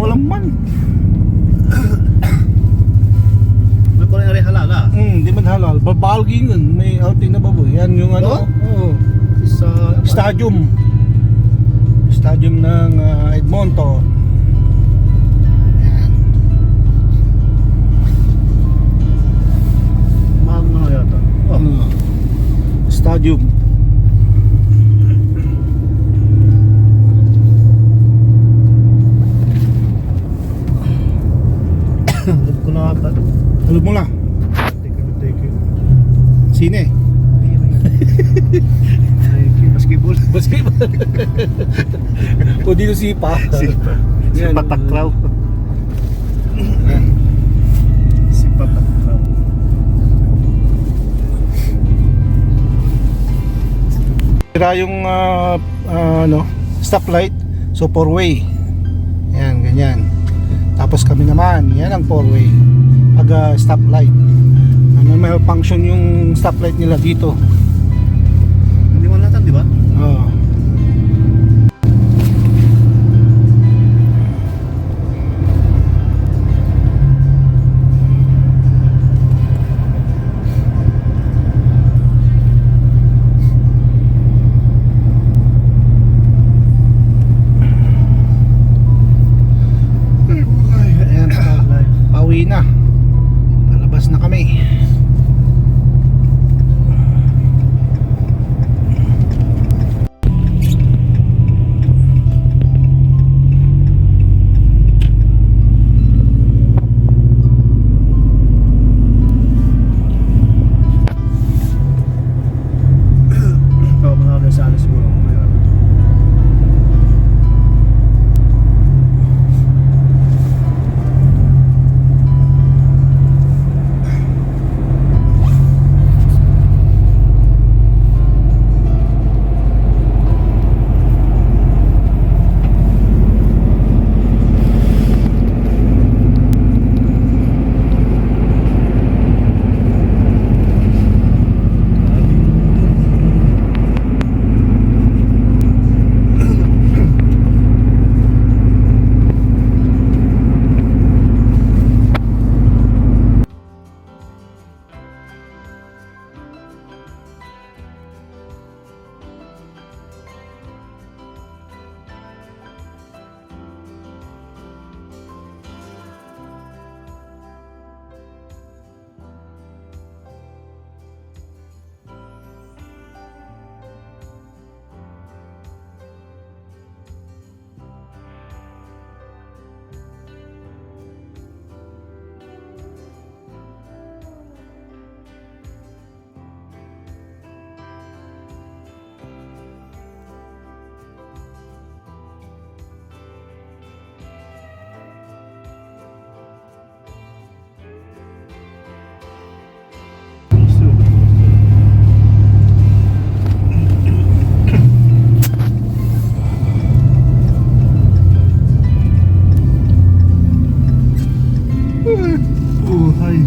walang man. May ko rin halala. Di man halal. Babalging yun. May outing na baboy. Yan yung ano. Oo. Sa Stadium. Stadium ng Edmonton. Yan. mahal na yata. Stadium. Love ko na ata. Alam mo lang. Thank you. Sine. Thank you. Basketball. Basketball. O dito sipa. Si Yan. Patakraw. Yan. Si Patakraw. Sira yung ano, stoplight. So 4-way. Yan, ganyan. Tapos kami naman, yan ang 4-way. Pag stoplight. May function yung stoplight nila dito. Hindi mo natin, di ba? Oo. Ayan, pauwi na. Palabas na kami. Oo, mga sa alas siguro. Buhay.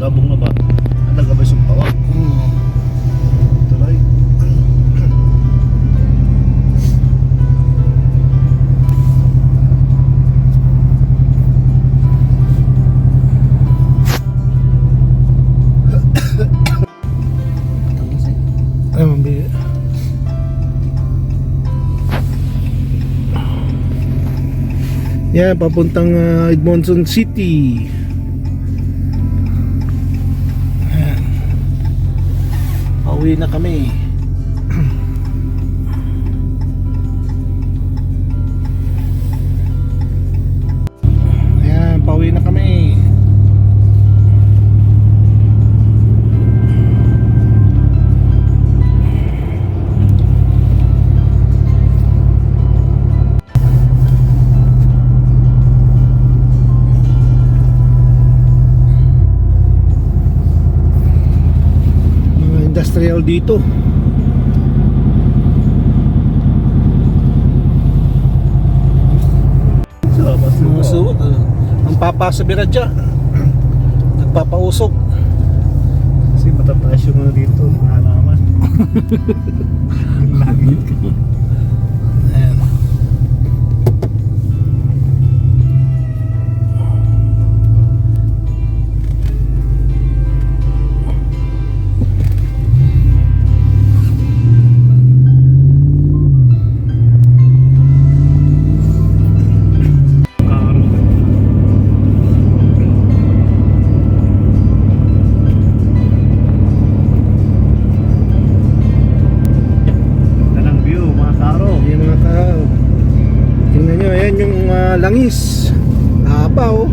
Dabong na ba? Ang nagabay sa tawag. Tuloy. Ay, mambi. Yan, papuntang Edmonton City. Ayan. Pauwi na kami. trial dito. Mga suot, ang papasabira dyan, nagpapausok. Kasi matataas yung mga dito, mga halaman. Yung langit. Ayan. Ganang view, mga karo. Ayan mga tao, tingnan nyo, ayan yung langis, haba oh.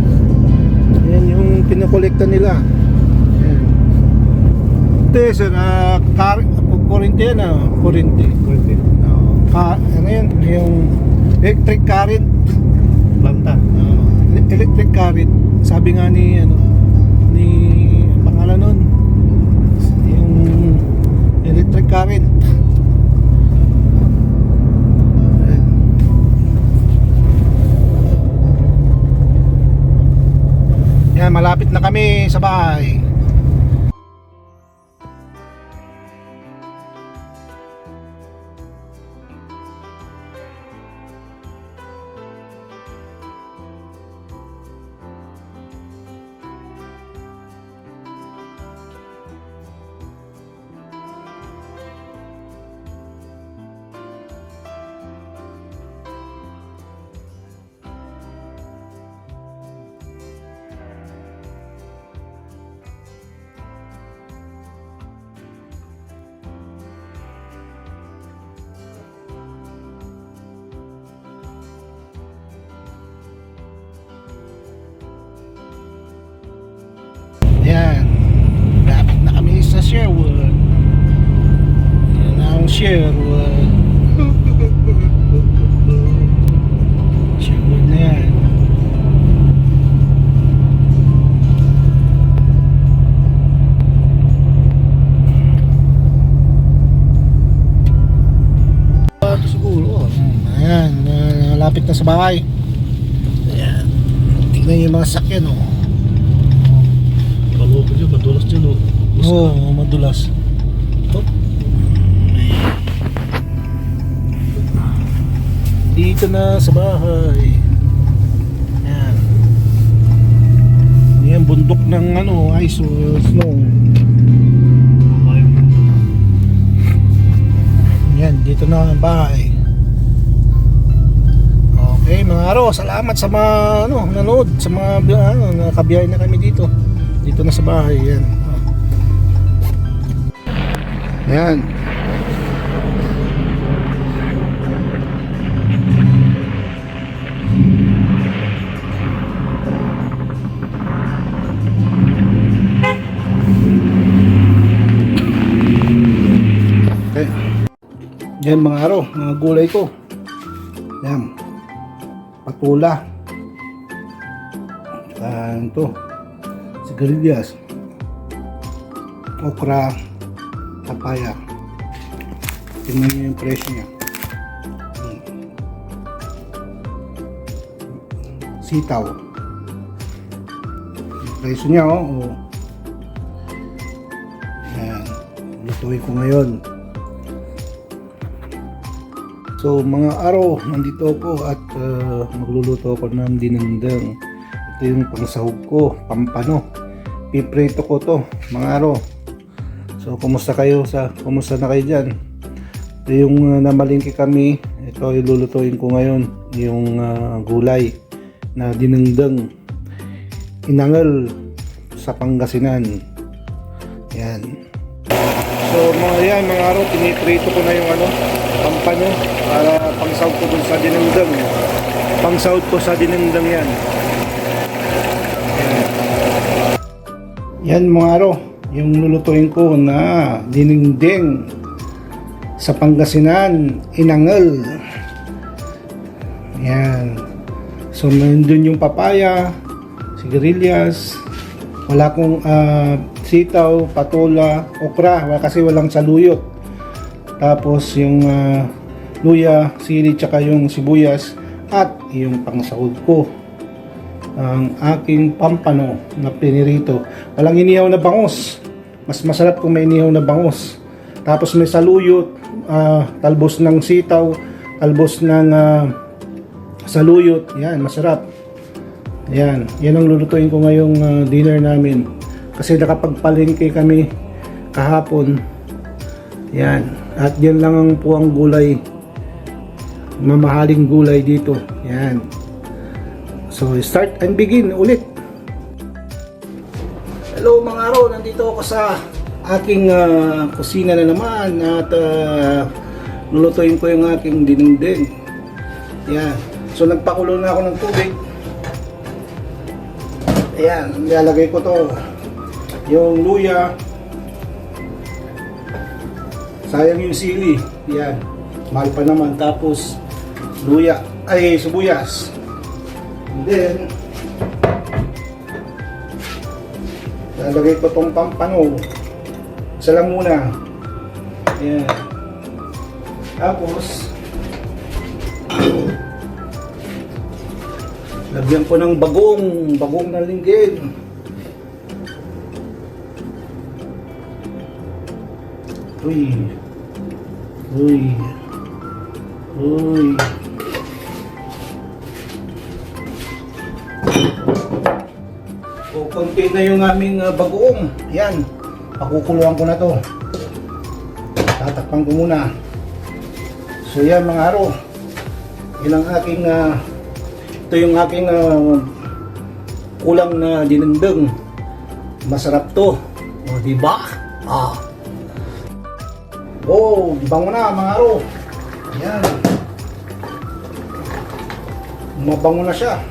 Ayan yung pinakolekta nila. Ayan. Ito sir, kurente yan kurente. Kurente. Ano yan, yung electric current. Planta. Electric current, sabi nga ni ni pangalan nun, yung electric current. Ayan. Yan, malapit na kami sa bahay. Yan, lapit na kami sa Sherwood. Yan ang Sherwood. Sherwood na yan. Ito siguro. Ayan, lapit na sa bahay. Ayan, tingnan yung mga sakyan oh. Kalupin yun, madulas dyan oh. Oo, madulas. Oh. Dito na sa bahay. Ayan. Ayan, bundok ng ice o snow. Ayan, dito na ang bahay. Okay, mga araw, salamat sa mga nanood, sa mga nakabiyahe na kami dito. Dito na sa bahay, yan. Ayan. Okay. Yan mga araw, mga gulay ko. Yan. Patula. Ito. Sigarilyas, okra, papaya. Tingnan nyo yung presyo niya. Sitaw. Yung presyo niya Ayan. Lutuin ko ngayon. So mga araw, nandito ako at magluluto ako ng dinengdeng. Ito yung pangsahog ko, pampano. Piprito ko to, mga araw. So kumusta na kayo dyan? Ito yung namalingki kami. Ito ilulutuin ko ngayon, yung gulay na dinengdeng, inangal sa Pangasinan. Yan. So mga araw, piniprito ko na yung pampano para pangsahog ko dun sa dinengdeng. Pangsahog ko sa dinengdeng yan. Yan mga araw, yung lulutuin ko na dinengdeng sa Pangasinan, inangal. Yan. So nandun yung papaya, sigarilyas. Wala akong sitaw, patola, okra kasi walang saluyot. Tapos yung luya, sili, tsaka yung sibuyas at yung pangsahog ko. Ang aking pampano na pinirito. Walang inihaw na bangus. Mas masarap kung may inihaw na bangus. Tapos may saluyot, talbos ng sitaw, talbos ng saluyot. Yan, masarap. Yan ang lulutuin ko ngayong dinner namin. Kasi nakapagpalengke kami kahapon. Yan. At yan lang ang puwang gulay. Mamahaling gulay dito. Yan. So, start and begin ulit. Hello mga araw, nandito ako sa aking kusina na naman at lulutuin ko yung aking dinengdeng. Yan. So, nagpakulo na ako ng tubig. Ayan, nilalagay ko to. Yung luya. Sayang yung sili. Yan. Mahal pa naman. Tapos, luya. Ay, sibuyas. And then, lalagay ko tong pampano. Isa lang muna. Ayan. Tapos, lagyan ko ng bagong na linggin. Uy. O, konti na yung aming bagoong. Yan. Pakukuluan ko na to. Tatakpan ko muna. So yan mga araw. Yan ang aking ito yung aking kulang na dinengdeng. Masarap to. O, diba? Oh, bango na mga araw. Yan. Mabango na siya.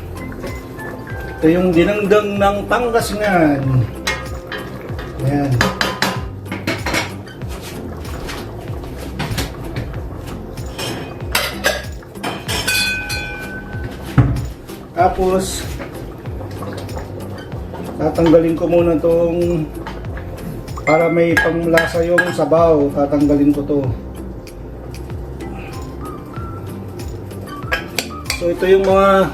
Ito yung dinengdeng ng Pangasinan. Yan. Tapos tatanggalin ko muna tong para may pamlasa yung sabaw. Tatanggalin ko to. So ito yung mga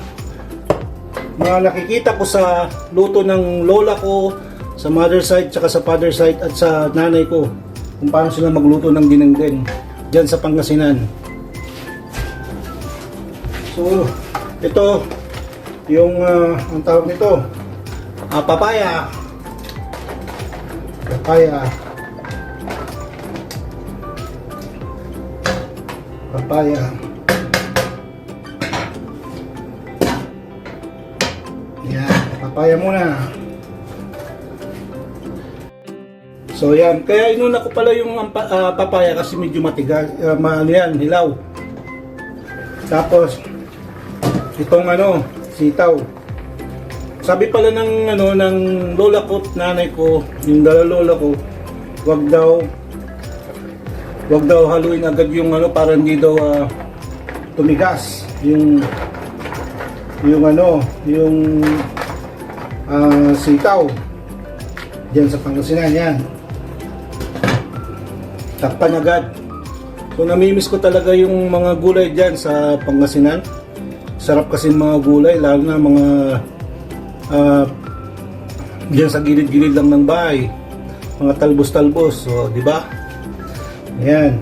nakikita ko sa luto ng lola ko, sa mother side, tsaka sa father side at sa nanay ko, kung paano sila magluto ng dinengdeng dyan sa Pangasinan. So ito yung ang tawag nito, papaya. Yan, papaya muna. So yan, kaya inuna ko pala yung papaya kasi medyo matigas, yan, hilaw. Tapos itong sitaw. Sabi pala ng lola ko, nanay ko, yung lola ko, wag daw haluin agad yung para hindi daw tumigas yung sitaw diyan sa Pangasinan. Yan, takpan agad. So namimiss ko talaga yung mga gulay diyan sa Pangasinan. Sarap kasi mga gulay, lalo na mga diyan sa gilid-gilid lang ng bahay, mga talbos-talbos. So, di ba? Ayan.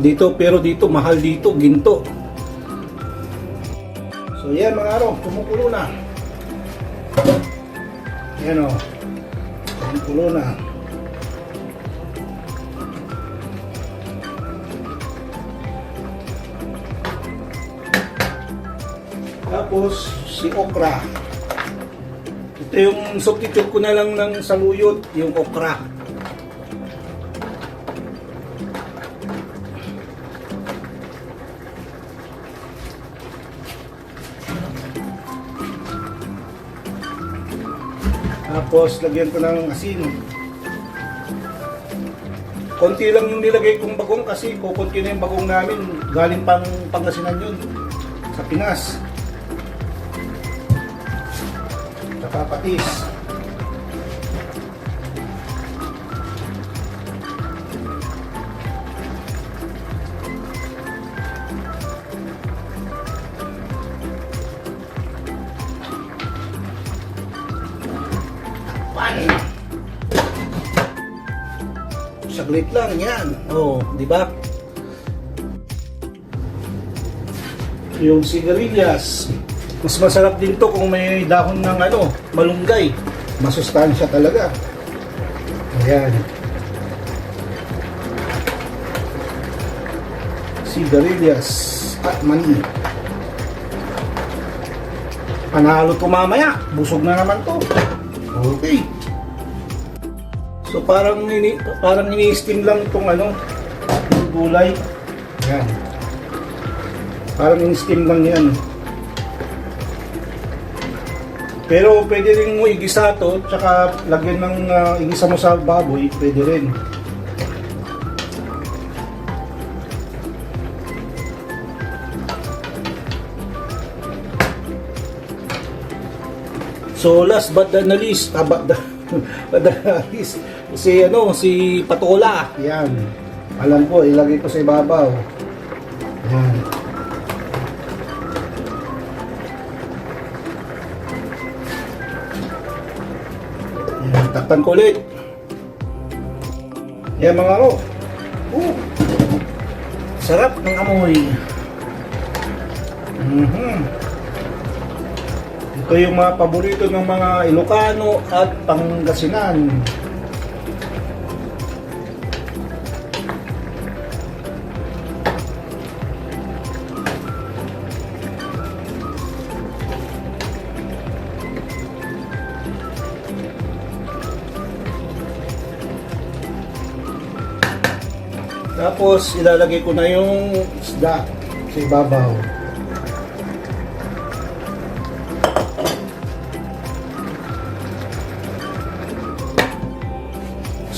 Dito, pero dito mahal dito, ginto. So, yan mga araw, kumukulo na. Ayan o. Kumukulo na. Tapos, si okra. Ito yung substitute ko na lang ng saluyot, yung okra. Tapos, lagyan ko ng asin. Konti lang yung nilagay kong bagong kasi kukunti na yung bagong namin. Galing pang Pangasinan yun, sa Pinas. Papatis. Pan. Saglit lang yan. Oh, di ba? Yung sigarilyas, mas masarap din to kung may dahon ng malunggay. Masustansya talaga. Ayan. Sigarilyas at mani. Panalo to mamaya. Busog na naman to. Okay. So parang ini-steam lang itong yung gulay. Ayan. Parang in-steam lang yan. Pero pwede rin mo igisa to, tsaka lagyan ng igisa mo sa baboy, pwede rin. So last but not least, si patola. Yan. Alam ko, ilagay ko sa ibabaw. Yan. Yan, takpan ko ulit. Yan mga ro. Sarap ng amoy. Ito yung mga paborito ng mga Ilocano at Pangasinan. Tapos ilalagay ko na yung isda sa ibabaw.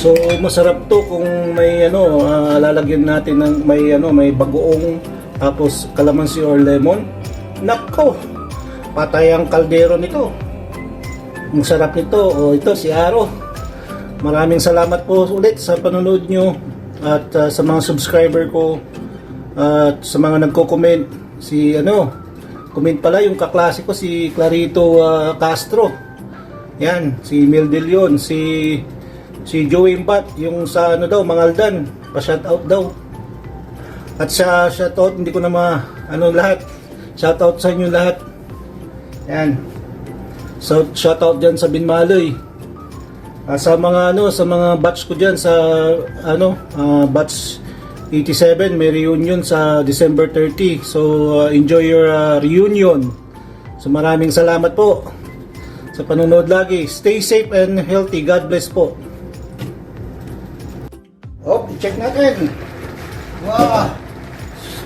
So masarap to kung may lalagyan natin ng may bagoong tapos kalamansi or lemon. Nako, patay ang kaldero nito. Ang sarap nito. O ito si Aro. Maraming salamat po ulit sa panonood nyo at sa mga subscriber ko at sa mga nagko-comment. Comment pala yung kaklase ko si Clarito Castro. Yan, si Mildel yun, si Joey Impat, yung sa Mangaldan, pa-shoutout daw. At sa shoutout, hindi ko na lahat. Shoutout sa inyo lahat. Yan. So, shoutout dyan sa Binmaloy. Sa mga batch ko dyan sa batch 87, may reunion sa December 30. So, enjoy your reunion. So, maraming salamat po sa panonood lagi. Stay safe and healthy. God bless po. I-check natin. Wow!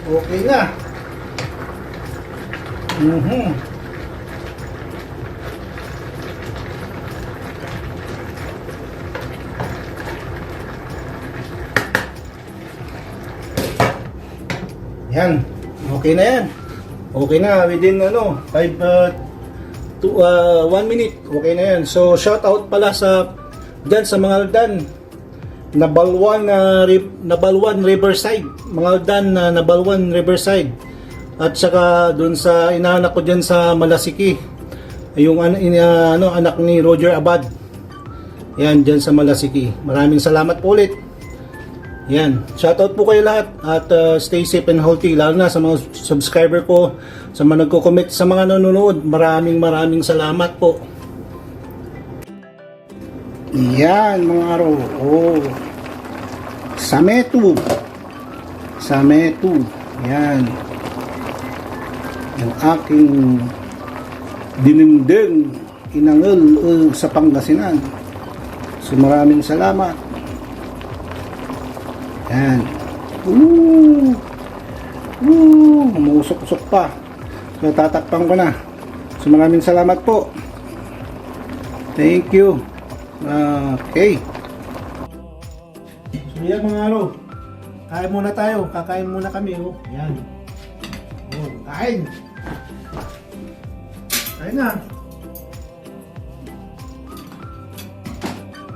Okay na. Yan. Okay na yan. Okay na. Within 1 minute. Okay na yan. So, shout out pala dyan sa Mangaldan. Nabalwan Riverside. Mangaldan na Nabalwan Riverside. At saka dun sa inaanak ko dyan sa Malasiki. Yung anak ni Roger Abad. Yan, dyan sa Malasiki. Maraming salamat po ulit. Yan. Shoutout po kayo lahat at stay safe and healthy. Lalo na sa mga subscriber ko, sa mga nagko-comment, sa mga nanonood. Maraming salamat po. Yan mga araw. Sametu. Yan. Yung aking dinengdeng inangal sa Pangasinan. So maraming salamat. Yan. Umusok-usok pa. So tatakpan ko na. So maraming salamat po. Thank you. Okay. So yan mga araw. Kain muna tayo. Kakain muna kami. Yan. Kain. Kain na.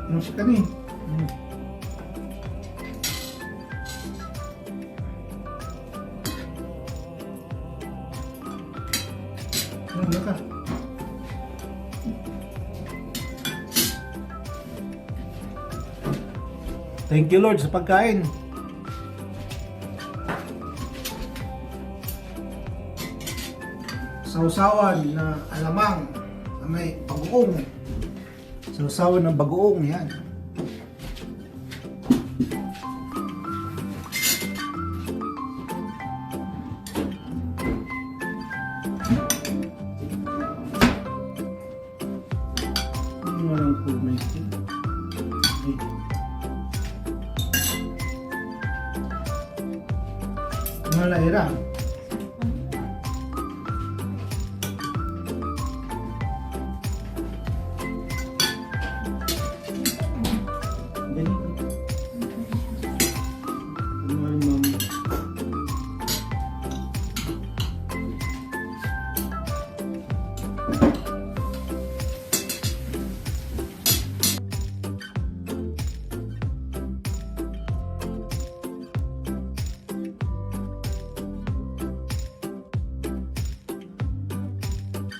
Masya ka ni. Thank you Lord sa pagkain. Sausawan na alamang na may bagoong. Sausawan ng bagoong, yan. Walang kulay. Malaira.